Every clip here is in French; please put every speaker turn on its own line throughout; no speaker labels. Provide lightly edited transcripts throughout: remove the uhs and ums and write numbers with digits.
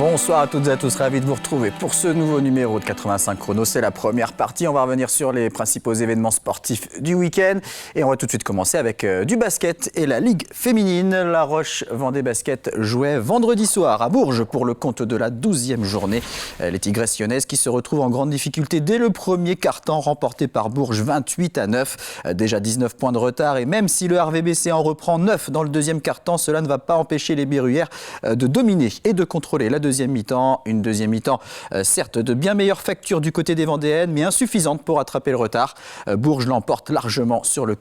Bonsoir à toutes et à tous, ravi de vous retrouver pour ce nouveau numéro de 85 Chrono. C'est la première partie, on va revenir sur les principaux événements sportifs du week-end. Et on va tout de suite commencer avec du basket et la Ligue féminine. La Roche Vendée Basket jouait vendredi soir à Bourges pour le compte de la 12e journée. Les Tigresses lyonnaises qui se retrouvent en grande difficulté dès le premier quart-temps, remporté par Bourges 28-9. Déjà 19 points de retard et même si le RVBC en reprend 9 dans le deuxième quart-temps, cela ne va pas empêcher les Berruyères de dominer et de contrôler la deuxième mi-temps. Une deuxième mi-temps, certes, de bien meilleure facture du côté des Vendéennes, mais insuffisante pour rattraper le retard. Bourges l'emporte largement sur le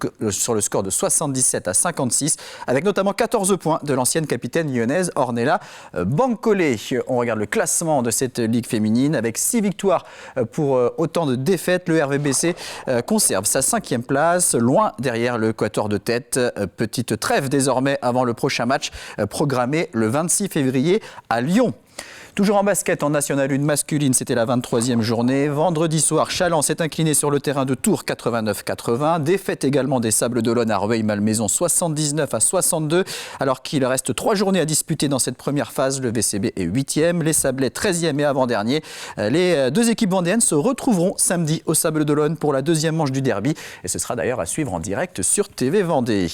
score de 77-56, avec notamment 14 points de l'ancienne capitaine lyonnaise Ornella Bancolé. On regarde le classement de cette Ligue féminine, avec 6 victoires pour autant de défaites. Le RVBC conserve sa 5e place, loin derrière le quatuor de tête. Petite trêve désormais avant le prochain match, programmé le 26 février à Lyon. Toujours en basket, en National 1 masculine, c'était la 23e journée. Vendredi soir, Challans s'est incliné sur le terrain de Tours 89-80. Défaite également des Sables d'Olonne à Rueil-Malmaison 79-62. Alors qu'il reste 3 journées à disputer dans cette première phase, le VCB est 8e, les Sablés 13e et avant-dernier. Les deux équipes vendéennes se retrouveront samedi au Sables d'Olonne pour la deuxième manche du derby. Et ce sera d'ailleurs à suivre en direct sur TV Vendée.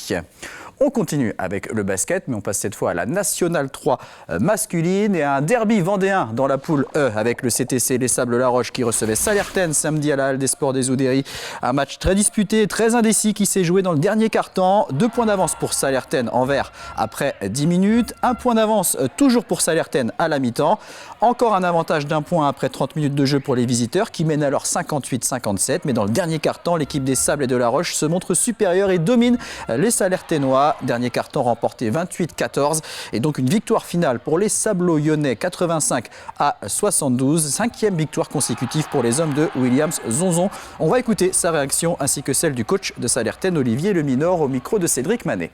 On continue avec le basket, mais on passe cette fois à la Nationale 3 masculine et à un derby vendéen dans la poule E avec le CTC Les Sables-la-Roche qui recevait Salertaine samedi à la Halle des Sports des Oudéry. Un match très disputé, très indécis qui s'est joué dans le dernier quart-temps. 2 points d'avance pour Salertaine en vert après 10 minutes. 1 point d'avance toujours pour Salertaine à la mi-temps. Encore un avantage d'1 point après 30 minutes de jeu pour les visiteurs qui mènent alors 58-57. Mais dans le dernier quart-temps, l'équipe des Sables et de la Roche se montre supérieure et domine les Salertainois. Dernier quart-temps remporté 28-14 et donc une victoire finale pour les Sablo-Lyonnais 85-72. 5e victoire consécutive pour les hommes de Williams Zonzon. On va écouter sa réaction ainsi que celle du coach de Salertaine, Olivier Leminor, au micro de Cédric Manet.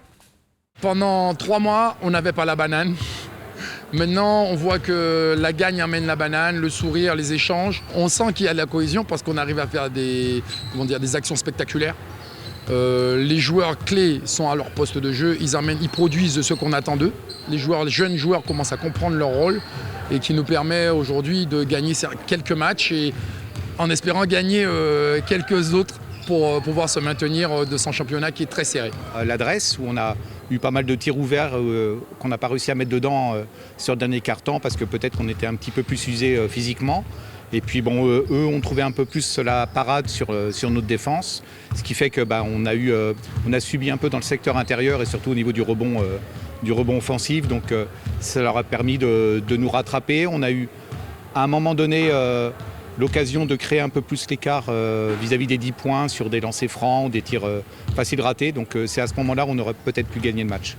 Pendant 3 mois, on n'avait pas la banane. Maintenant, on voit que la gagne amène la banane, le sourire, les échanges. On sent qu'il y a de la cohésion parce qu'on arrive à faire des actions spectaculaires. Les joueurs clés sont à leur poste de jeu, ils produisent ce qu'on attend d'eux. Les jeunes joueurs commencent à comprendre leur rôle et qui nous permet aujourd'hui de gagner quelques matchs et en espérant gagner quelques autres pour pouvoir se maintenir de son championnat qui est très serré.
L'adresse où on a eu pas mal de tirs ouverts qu'on n'a pas réussi à mettre dedans sur le dernier quart-temps parce que peut-être qu'on était un petit peu plus usé physiquement. Et puis bon, eux ont trouvé un peu plus la parade sur notre défense, ce qui fait que on a subi un peu dans le secteur intérieur et surtout au niveau du rebond offensif. Donc ça leur a permis de nous rattraper. On a eu à un moment donné l'occasion de créer un peu plus l'écart vis-à-vis des 10 points sur des lancers francs, des tirs faciles ratés. Donc c'est à ce moment-là où on aurait peut-être pu gagner le match.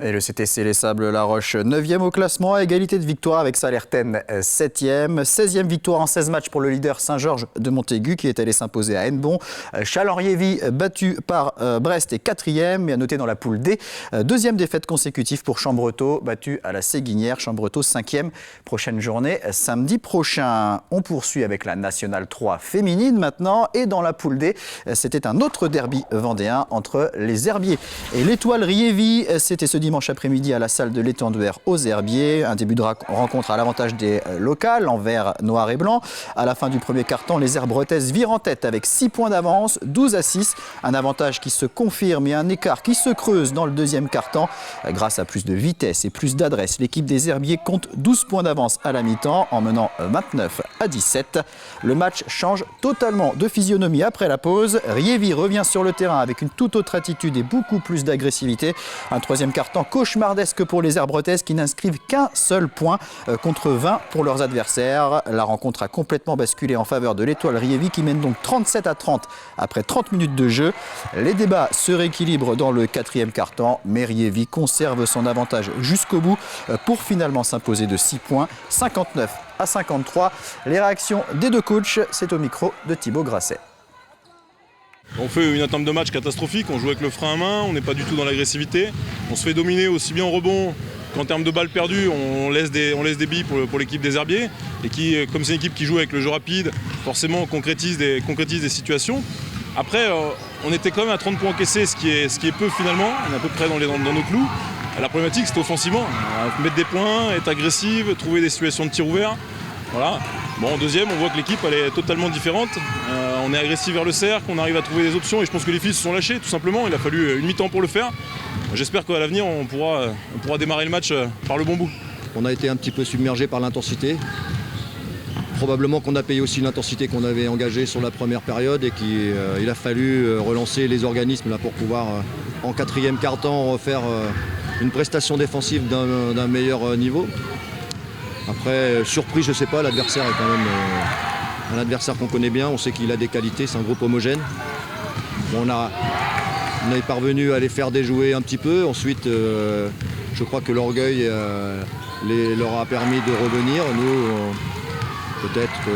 Et le CTC Les Sables-la-Roche, 9e au classement, à égalité de victoire avec Salertaine, 7e. 16e victoire en 16 matchs pour le leader Saint-Georges de Montaigu qui est allé s'imposer à Hennebont. Chalauriévy battu par Brest est 4e et à noter dans la poule D. 2e défaite consécutive pour Chambretot, battu à la Séguinière. Chambretot 5e, prochaine journée samedi prochain. On poursuit avec la Nationale 3 féminine maintenant et dans la poule D, c'était un autre derby vendéen entre les Herbiers et l'Étoile Riévy. C'était ce dimanche après-midi à la salle de l'Étenduère aux Herbiers. Un début de rencontre à l'avantage des locales en vert, noir et blanc. À la fin du premier quart-temps, les Herbretaises virent en tête avec 6 points d'avance, 12-6. Un avantage qui se confirme et un écart qui se creuse dans le deuxième quart-temps. Grâce à plus de vitesse et plus d'adresse, l'équipe des Herbiers compte 12 points d'avance à la mi-temps en menant 29-17. Le match change totalement de physionomie après la pause. Riévy revient sur le terrain avec une toute autre attitude et beaucoup plus d'agressivité. Un troisième quart-temps cauchemardesque pour les Herbretaises qui n'inscrivent qu'un seul point contre 20 pour leurs adversaires. La rencontre a complètement basculé en faveur de l'Étoile Riévy qui mène donc 37-30 après 30 minutes de jeu. Les débats se rééquilibrent dans le quatrième quart-temps, mais Riévy conserve son avantage jusqu'au bout pour finalement s'imposer de 6 points, 59-53. Les réactions des deux coachs, c'est au micro de Thibaut Grasset.
On fait une entame de match catastrophique, on joue avec le frein à main, on n'est pas du tout dans l'agressivité. On se fait dominer aussi bien en rebond qu'en termes de balles perdues, on laisse des billes pour l'équipe des Herbiers. Et qui, comme c'est une équipe qui joue avec le jeu rapide, forcément concrétise des situations. Après, on était quand même à 30 points encaissés, ce qui est peu finalement, on est à peu près dans nos clous. La problématique, c'était offensivement. Mettre des points, être agressive, trouver des situations de tir ouvert. Voilà. Bon, en deuxième, on voit que l'équipe elle est totalement différente. On est agressif vers le cercle, on arrive à trouver des options et je pense que les filles se sont lâchées tout simplement. Il a fallu une mi-temps pour le faire. J'espère qu'à l'avenir, on pourra démarrer le match par le bon bout.
On a été un petit peu submergé par l'intensité. Probablement qu'on a payé aussi l'intensité qu'on avait engagée sur la première période et qu'il a fallu relancer les organismes là, pour pouvoir, en quatrième quart-temps, refaire une prestation défensive d'un meilleur niveau. Après, surpris, je ne sais pas, l'adversaire est quand même un adversaire qu'on connaît bien. On sait qu'il a des qualités, c'est un groupe homogène. Bon, on est parvenu à les faire déjouer un petit peu. Ensuite, je crois que l'orgueil leur a permis de revenir. Nous, peut-être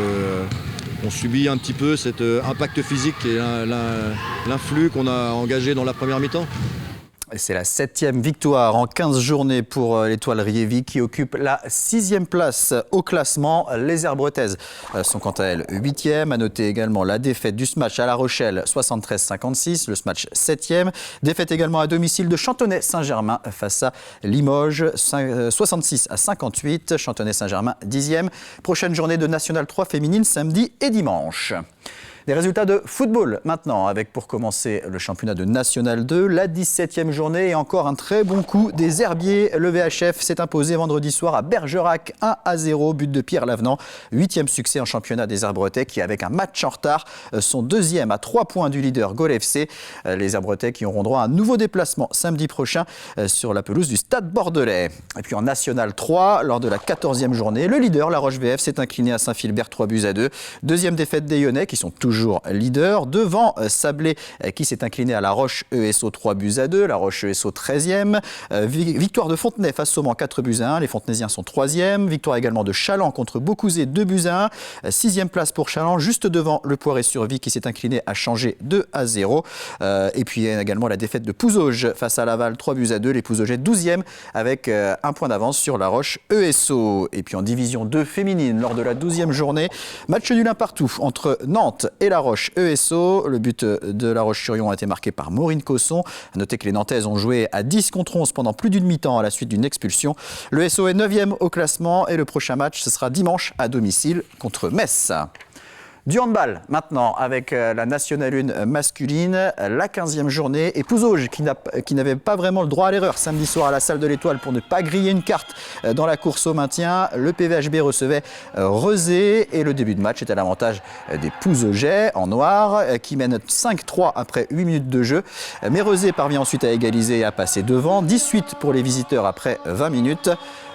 qu'on subit un petit peu cet impact physique et l'influx qu'on a engagé dans la première mi-temps.
C'est la 7e victoire en 15 journées pour l'Étoile Riévy qui occupe la 6e place au classement. Les Herbretaises sont quant à elles 8e. À noter également la défaite du SMATCH à La Rochelle 73-56, le SMATCH 7e. Défaite également à domicile de Chantonnay-Saint-Germain face à Limoges 66-58. Chantonnay-Saint-Germain 10e. Prochaine journée de National 3 féminine samedi et dimanche. Des résultats de football maintenant, avec pour commencer le championnat de National 2, la 17e journée et encore un très bon coup des Herbiers. Le VHF s'est imposé vendredi soir à Bergerac 1-0, but de Pierre Lavenant. 8e succès en championnat des Herbretais qui, avec un match en retard, sont 2e à 3 points du leader Gol FC. Les Herbretais qui auront droit à un nouveau déplacement samedi prochain sur la pelouse du Stade Bordelais. Et puis en National 3, lors de la 14e journée, le leader, La Roche VF, s'est incliné à Saint-Philbert 3-2. Deuxième défaite des Lyonnais qui sont toujours leader, devant Sablé qui s'est incliné à La Roche ESO 3-2, La Roche ESO 13e. Victoire de Fontenay face au Mans 4-1, les Fontenaisiens sont 3e. Victoire également de Chaland contre Beaucouzé 2-1. 6e place pour Chaland, juste devant le Poiré-sur-Vie qui s'est incliné à Changé 2-0. Et puis également la défaite de Pouzauges face à Laval 3-2. Les Pouzaugais 12e avec un point d'avance sur La Roche ESO. Et puis en division 2 féminine, lors de la 12e journée, match nul un partout entre Nantes et La Roche ESO. Le but de La Roche-sur-Yon a été marqué par Maureen Cosson. A noter que les Nantaises ont joué à 10 contre 11 pendant plus d'une mi-temps à la suite d'une expulsion. Le SO est 9e au classement et le prochain match, ce sera dimanche à domicile contre Metz. Du handball maintenant avec la Nationale 1 masculine, la 15e journée et Pouzauges qui n'avait pas vraiment le droit à l'erreur samedi soir à la salle de l'Étoile pour ne pas griller une carte dans la course au maintien. Le PVHB recevait Rezé et le début de match était à l'avantage des Pouzaugais en noir qui mènent 5-3 après 8 minutes de jeu. Mais Rezé parvient ensuite à égaliser et à passer devant. 18 pour les visiteurs après 20 minutes.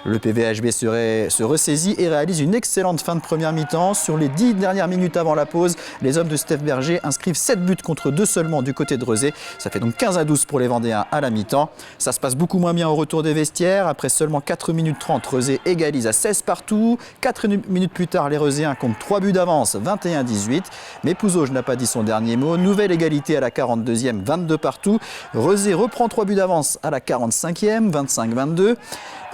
Le PVHB se ressaisit et réalise une excellente fin de première mi-temps. Sur les 10 dernières minutes avant la pause, les hommes de Steph Berger inscrivent 7 buts contre 2 seulement du côté de Rezé. Ça fait donc 15-12 pour les Vendéens à la mi-temps. Ça se passe beaucoup moins bien au retour des vestiaires. Après seulement 4 minutes 30, Rezé égalise à 16 partout. 4 minutes plus tard, les Rezéens comptent 3 buts d'avance, 21-18. Mais Pouzauges n'a pas dit son dernier mot. Nouvelle égalité à la 42e, 22 partout. Rezé reprend 3 buts d'avance à la 45e, 25-22.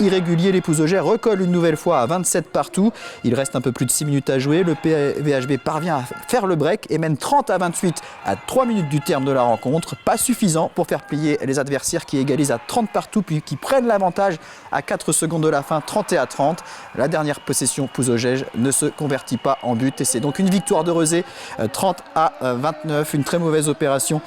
Irrégulier, les Pouzaugais recollent une nouvelle fois à 27 partout. Il reste un peu plus de 6 minutes à jouer. Le PVHB parvient à faire le break et mène 30-28 à 3 minutes du terme de la rencontre. Pas suffisant pour faire plier les adversaires qui égalisent à 30 partout puis qui prennent l'avantage à 4 secondes de la fin, 30-30. La dernière possession pouzaugège ne se convertit pas en but et c'est donc une victoire de Rezé, 30-29. Une très mauvaise opération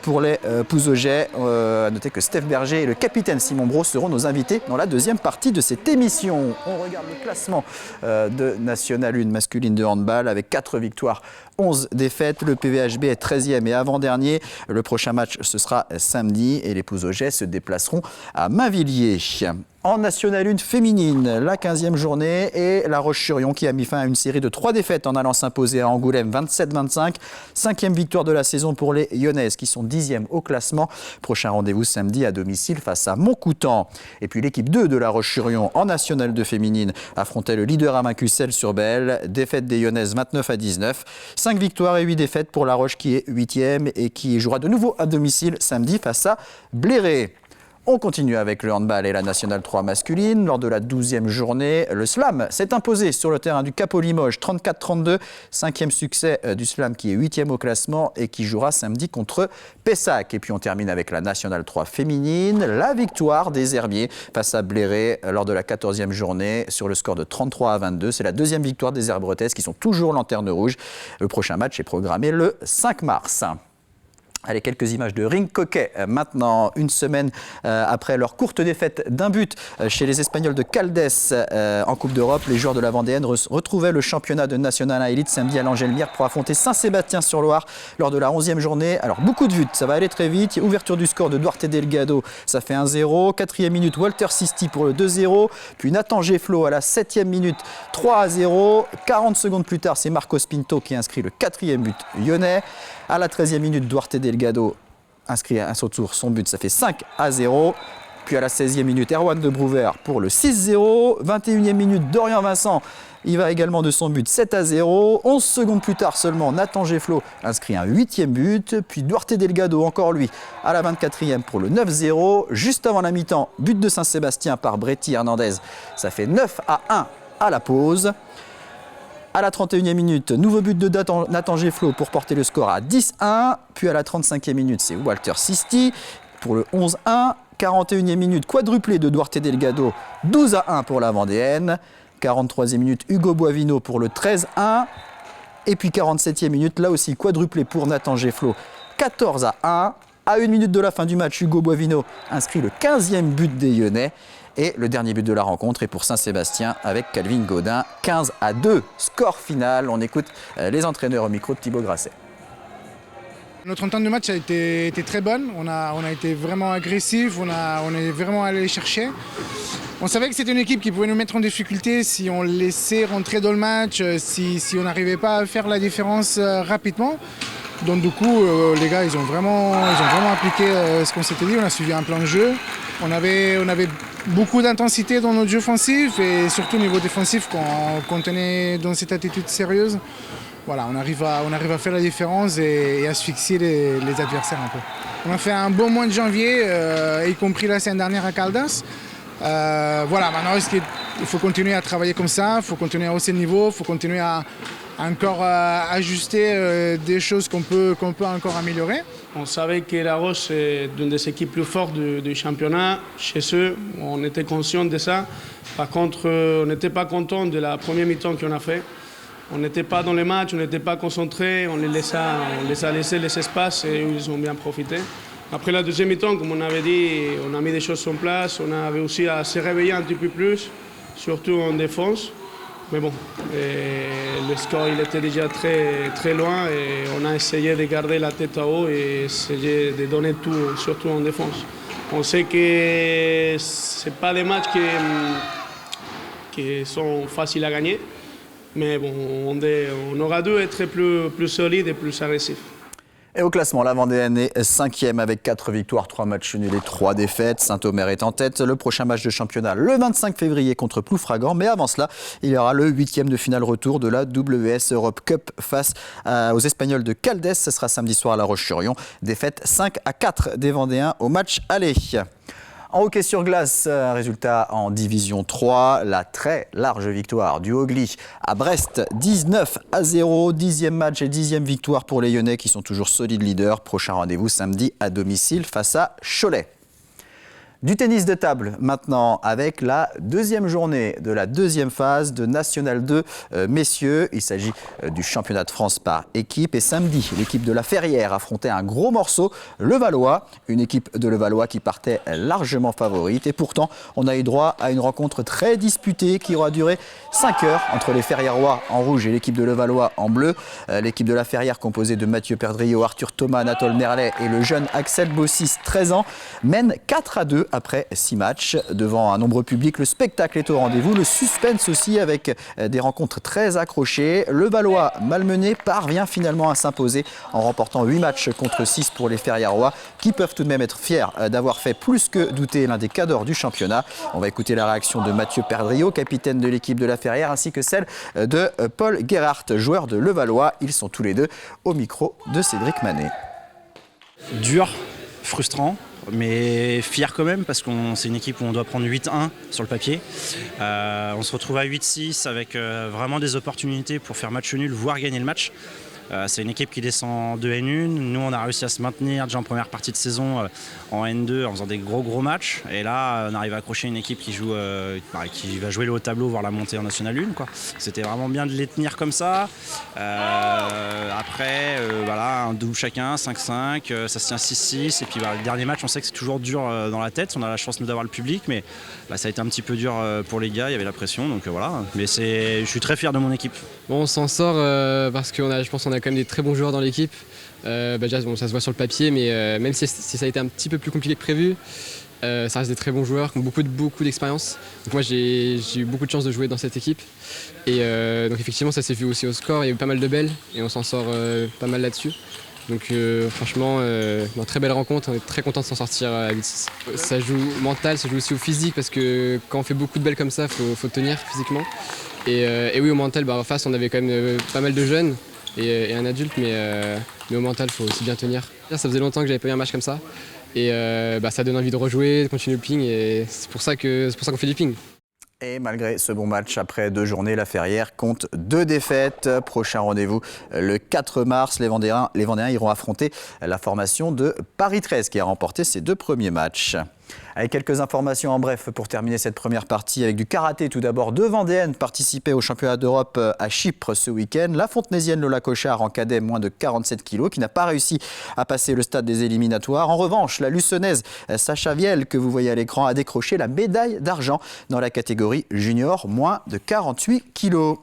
pour les Pouzaugais. À noter que Steph Berger et le capitaine Simon Brault seront nos invités dans la deuxième partie de cette émission. On regarde le classement de National 1 masculine de handball avec 4 victoires, 11 défaites. Le PVHB est 13e et avant-dernier. Le prochain match, ce sera samedi et les Pouzaugais se déplaceront à Mainvilliers. En National 1 féminine, la 15e journée et La Roche-sur-Yon qui a mis fin à une série de 3 défaites en allant s'imposer à Angoulême 27-25. 5e victoire de la saison pour les Lyonnaises qui sont 10e au classement. Prochain rendez-vous samedi à domicile face à Montcoutan. Et puis l'équipe 2 de La Roche-sur-Yon en National 2 féminine affrontait le leader Amacucel-sur-Belle. Défaite des Lyonnaises 29-19. 5 victoires et 8 défaites pour La Roche qui est 8e et qui jouera de nouveau à domicile samedi face à Bléré. On continue avec le handball et la Nationale 3 masculine. Lors de la 12e journée, le Slam s'est imposé sur le terrain du Capo Limoges 34-32. 5e succès du Slam qui est 8e au classement et qui jouera samedi contre Pessac. Et puis on termine avec la Nationale 3 féminine. La victoire des Herbiers face à Bléré lors de la 14e journée sur le score de 33-22. C'est la deuxième victoire des Herbretaises qui sont toujours lanterne rouge. Le prochain match est programmé le 5 mars. Allez, quelques images de ring hockey. Maintenant, une semaine après leur courte défaite d'un but chez les Espagnols de Caldes en Coupe d'Europe, les joueurs de la Vendéenne retrouvaient le championnat de National 1 Elite samedi à l'Angelmire pour affronter Saint-Sébastien-sur-Loire lors de la 11e journée. Alors, beaucoup de buts, ça va aller très vite. Ouverture du score de Duarte Delgado, ça fait 1-0. 4e minute, Walter Sisti pour le 2-0. Puis Nathan Gefflo à la 7e minute, 3-0. 40 secondes plus tard, c'est Marcos Pinto qui inscrit le 4e but lyonnais. À la 13e minute, Duarte Delgado inscrit un saut de tour, son but, ça fait 5-0. Puis à la 16e minute, Erwan de Brouwer pour le 6-0. 21e minute, Dorian Vincent, il va également de son but, 7-0. 11 secondes plus tard seulement, Nathan Gefflo inscrit un 8e but. Puis Duarte Delgado, encore lui, à la 24e pour le 9-0. Juste avant la mi-temps, but de Saint-Sébastien par Bretty Hernandez, ça fait 9-1 à la pause. À la 31e minute, nouveau but de Nathan Gefflo pour porter le score à 10-1. Puis à la 35e minute, c'est Walter Sisti pour le 11-1. 41e minute, quadruplé de Duarte Delgado, 12-1 pour la Vendéenne. 43e minute, Hugo Boivino pour le 13-1. Et puis 47e minute, là aussi quadruplé pour Nathan Gefflo, 14-1. À 1 minute de la fin du match, Hugo Boivino inscrit le 15e but des Lyonnais. Et le dernier but de la rencontre est pour Saint-Sébastien avec Calvin Gaudin, 15-2. Score final, on écoute les entraîneurs au micro de Thibaut Grasset.
Notre entente de match a été très bonne, on a été vraiment agressif, on est vraiment allé les chercher. On savait que c'était une équipe qui pouvait nous mettre en difficulté si on laissait rentrer dans le match, si on n'arrivait pas à faire la différence rapidement. Donc du coup, les gars, ils ont vraiment appliqué ce qu'on s'était dit, on a suivi un plan de jeu. On avait beaucoup d'intensité dans notre jeu offensif et surtout au niveau défensif quand on est dans cette attitude sérieuse. Voilà, on arrive à faire la différence et asphyxier les adversaires un peu. On a fait un bon mois de janvier, y compris la semaine dernière à Caldas. Voilà, maintenant il faut continuer à travailler comme ça, il faut continuer à hausser le niveau, il faut continuer à encore ajuster des choses qu'on peut encore améliorer.
On savait que La Roche est une des équipes plus fortes du championnat. Chez eux, on était conscient de ça. Par contre, on n'était pas content de la première mi-temps qu'on a fait. On n'était pas dans les matchs, on n'était pas concentrés, on les a laissé les espaces et ils ont bien profité. Après la deuxième mi-temps, comme on avait dit, on a mis des choses en place, on a réussi à se réveiller un petit peu plus, surtout en défense. Mais bon, le score il était déjà très loin et on a essayé de garder la tête à haut et essayer de donner tout, surtout en défense. On sait que ce n'est pas des matchs qui sont faciles à gagner, mais bon, on aura dû être plus solide et plus agressif.
Et au classement, la Vendéenne est 5e avec 4 victoires, 3 matchs nuls et 3 défaites. Saint-Omer est en tête. Le prochain match de championnat le 25 février contre Ploufragan. Mais avant cela, il y aura le 8e de finale retour de la WS Europe Cup face aux Espagnols de Caldes. Ce sera samedi soir à La Roche-sur-Yon. Défaite 5-4 des Vendéens au match aller. En hockey sur glace, résultat en Division 3, la très large victoire du Hogli à Brest, 19-0, 10e match et 10e victoire pour les Lyonnais qui sont toujours solides leaders. Prochain rendez-vous samedi à domicile face à Cholet. Du tennis de table maintenant avec la deuxième journée de la deuxième phase de National 2 messieurs. Il s'agit du championnat de France par équipe et samedi l'équipe de la Ferrière affrontait un gros morceau, Levallois, une équipe de Levallois qui partait largement favorite et pourtant on a eu droit à une rencontre très disputée qui aura duré 5 heures entre les Ferrièrois en rouge et l'équipe de Levallois en bleu. L'équipe de la Ferrière composée de Mathieu Perdriau, Arthur Thomas, Anatole Merlet et le jeune Axel Bossis, 13 ans, mène 4-2 après 6 matchs. Devant un nombreux public, le spectacle est au rendez-vous. Le suspense aussi avec des rencontres très accrochées. Le Levallois, malmené, parvient finalement à s'imposer en remportant 8 matchs contre 6 pour les Ferrièrois qui peuvent tout de même être fiers d'avoir fait plus que douter l'un des cadors du championnat. On va écouter la réaction de Mathieu Perdriau, capitaine de l'équipe de la Ferrière, ainsi que celle de Paul Gerhardt, joueur de Levallois. Ils sont tous les deux au micro de Cédric Manet.
Dur. frustrant, mais fier quand même parce que c'est une équipe où on doit prendre 8-1 sur le papier. On se retrouve à 8-6 avec vraiment des opportunités pour faire match nul, voire gagner le match. C'est une équipe qui descend de N1. Nous, on a réussi à se maintenir déjà en première partie de saison en N2 en faisant des gros matchs. Et là, on arrive à accrocher une équipe qui va jouer le haut tableau, voire la montée en National 1. C'était vraiment bien de les tenir comme ça. Après, voilà, un double chacun, 5-5, ça se tient 6-6. Et puis le dernier match, on sait que c'est toujours dur dans la tête. On a la chance d'avoir le public, mais ça a été un petit peu dur pour les gars. Il y avait la pression, donc voilà. Mais je suis très fier de mon équipe.
Bon, on s'en sort parce que je pense qu'on a quand même des très bons joueurs dans l'équipe. Déjà, ça se voit sur le papier, mais même si ça a été un petit peu plus compliqué que prévu, ça reste des très bons joueurs qui ont beaucoup d'expérience. Donc moi, j'ai eu beaucoup de chance de jouer dans cette équipe. Et donc effectivement, ça s'est vu aussi au score. Il y a eu pas mal de belles et on s'en sort pas mal là-dessus. Donc franchement, une très belle rencontre. On est très content de s'en sortir à 8-6. Ça joue au mental, ça joue aussi au physique parce que quand on fait beaucoup de belles comme ça, faut tenir physiquement. Et oui, au mental, en face, on avait quand même pas mal de jeunes et un adulte, mais au mental, il faut aussi bien tenir. Ça faisait longtemps que j'avais pas eu un match comme ça. Et ça donne envie de rejouer, de continuer le ping. Et c'est pour ça qu'on fait du ping.
Et malgré ce bon match, après 2 journées, la Ferrière compte 2 défaites. Prochain rendez-vous le 4 mars. Les Vendéens iront affronter la formation de Paris 13 qui a remporté ses 2 premiers matchs. Avec quelques informations en bref pour terminer cette première partie avec du karaté. Tout d'abord, 2 Vendéennes participaient au championnat d'Europe à Chypre ce week-end. La Fontenaisienne Lola Cochard en cadet moins de 47 kg qui n'a pas réussi à passer le stade des éliminatoires. En revanche, la Luçonnaise Sacha Viel que vous voyez à l'écran a décroché la médaille d'argent dans la catégorie junior moins de 48 kg.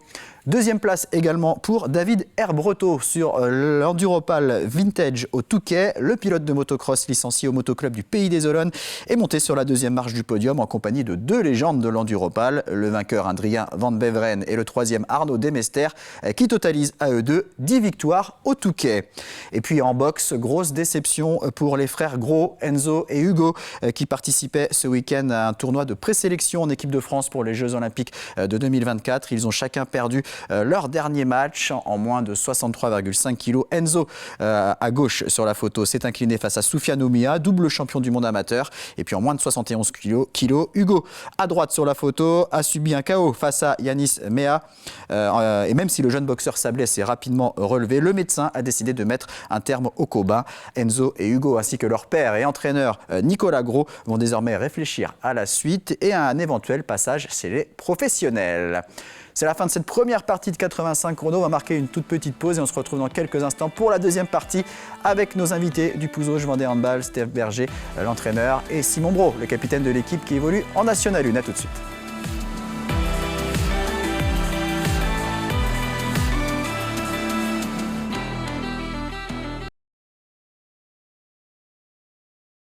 Deuxième place également pour David Herbreto sur l'Enduropal Vintage au Touquet. Le pilote de motocross licencié au motoclub du Pays des Olonnes est monté sur la 2e marche du podium en compagnie de 2 légendes de l'Enduropal, le vainqueur Adrien Van Beveren et le 3e Arnaud Demester qui totalisent à eux deux 10 victoires au Touquet. Et puis en boxe, grosse déception pour les frères Gros, Enzo et Hugo qui participaient ce week-end à un tournoi de présélection en équipe de France pour les Jeux Olympiques de 2024. Ils ont chacun perdu leur dernier match en moins de 63,5 kg. Enzo, à gauche sur la photo, s'est incliné face à Soufiane Oumia, double champion du monde amateur. Et puis en moins de 71 kg, Hugo, à droite sur la photo, a subi un KO face à Yanis Mea. Et même si le jeune boxeur sablé s'est rapidement relevé, le médecin a décidé de mettre un terme au combat. Enzo et Hugo, ainsi que leur père et entraîneur Nicolas Gros, vont désormais réfléchir à la suite et à un éventuel passage chez les professionnels. C'est la fin de cette première partie de 85 chrono. On va marquer une toute petite pause et on se retrouve dans quelques instants pour la deuxième partie avec nos invités du Pouzauges Vendée Handball, Steph Berger, l'entraîneur, et Simon Brault, le capitaine de l'équipe qui évolue en National 1. À tout de suite.